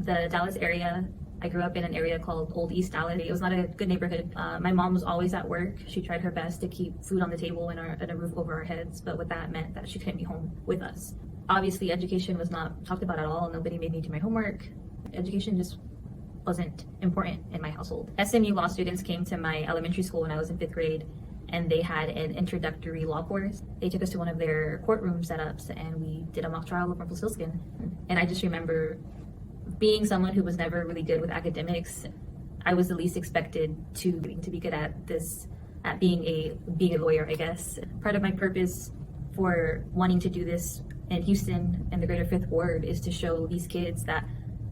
the Dallas area. I grew up in an area called Old East Dallas. It was not a good neighborhood. My mom was always at work. She tried her best to keep food on the table and a roof over our heads, but what that meant that she couldn't be home with us. Obviously, education was not talked about at all. Nobody made me do my homework. Education just wasn't important in my household. SMU law students came to my elementary school when I was in 5th grade, and they had an introductory law course. They took us to one of their courtroom setups, and we did a mock trial of Rumpelstiltskin. And I just remember being someone who was never really good with academics. I was the least expected to be good at this, at being a lawyer, I guess. Part of my purpose for wanting to do this in Houston and the greater 5th Ward is to show these kids that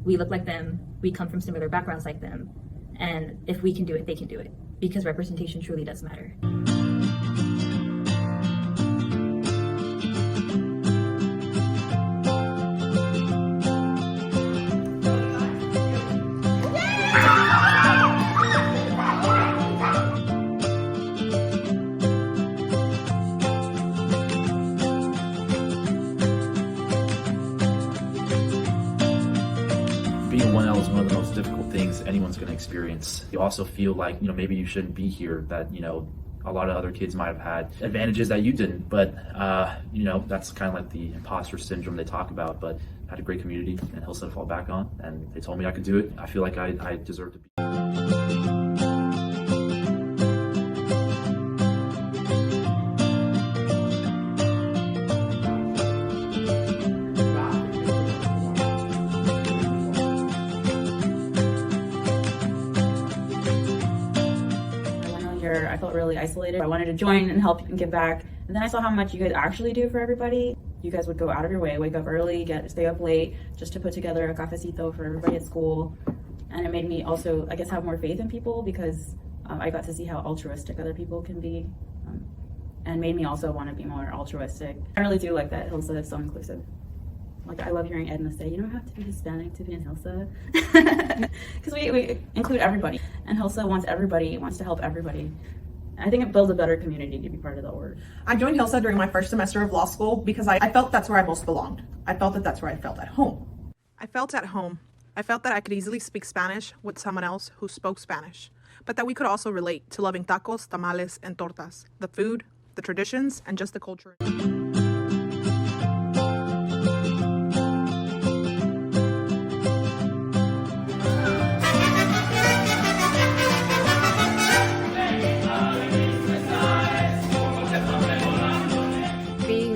we look like them, we come from similar backgrounds like them, and if we can do it, they can do it, because representation truly does matter. Being 1L is one of the most difficult things anyone's going to experience. You also feel like, maybe you shouldn't be here, that, a lot of other kids might have had advantages that you didn't, but, that's kind of like the imposter syndrome they talk about. But I had a great community and Hillside to fall back on, and they told me I could do it. I feel like I deserve to be. I felt really isolated. I wanted to join and help and give back. And then I saw how much you guys actually do for everybody. You guys would go out of your way, wake up early, stay up late, just to put together a cafecito for everybody at school. And it made me also, I guess, have more faith in people, because I got to see how altruistic other people can be, and made me also want to be more altruistic. I really do like that Hillside is so inclusive. Like, I love hearing Edna say, you don't have to be Hispanic to be in Hillside. Because we include everybody. And Hillside wants to help everybody. I think it builds a better community to be part of the org. I joined Hillside during my first semester of law school because I felt that's where I most belonged. I felt that that's where I felt at home. I felt at home. I felt that I could easily speak Spanish with someone else who spoke Spanish, but that we could also relate to loving tacos, tamales, and tortas, the food, the traditions, and just the culture.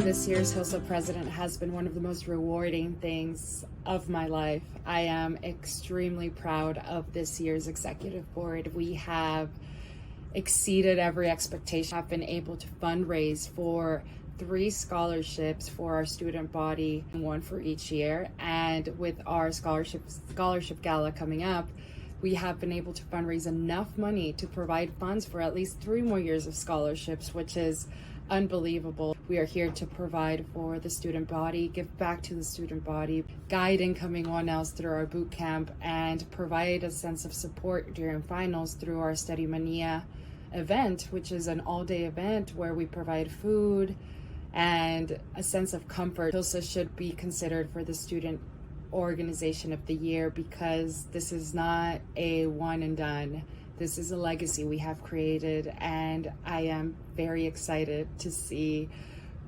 This year's Hillside president has been one of the most rewarding things of my life. I am extremely proud of this year's executive board. We have exceeded every expectation. I've been able to fundraise for 3 scholarships for our student body, 1 for each year. And with our scholarship gala coming up, we have been able to fundraise enough money to provide funds for at least 3 more years of scholarships, which is unbelievable. We are here to provide for the student body, give back to the student body, guide incoming 1Ls through our boot camp, and provide a sense of support during finals through our Study Mania event, which is an all-day event where we provide food and a sense of comfort. Hillside should be considered for the Student Organization of the Year, because this is not a one and done. This is a legacy we have created, and I am very excited to see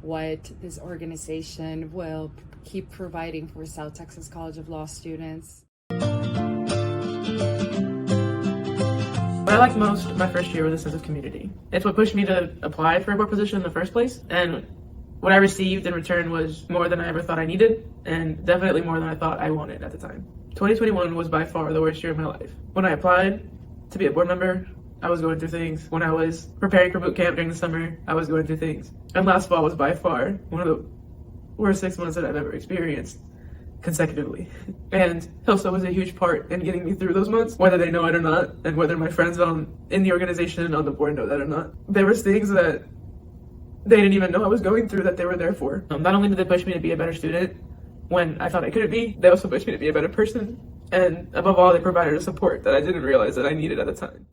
what this organization will keep providing for South Texas College of Law students. What I liked most my first year was a sense of community. It's what pushed me to apply for a board position in the first place, and what I received in return was more than I ever thought I needed, and definitely more than I thought I wanted at the time. 2021 was by far the worst year of my life. When I applied to be a board member, I was going through things. When I was preparing for boot camp during the summer, I was going through things. And last fall was by far one of the worst 6 months that I've ever experienced consecutively. And Hillside was a huge part in getting me through those months, whether they know it or not, and whether my friends in the organization and on the board know that or not. There was things that they didn't even know I was going through that they were there for. Not only did they push me to be a better student when I thought I couldn't be, they also pushed me to be a better person. And above all, they provided a support that I didn't realize that I needed at the time.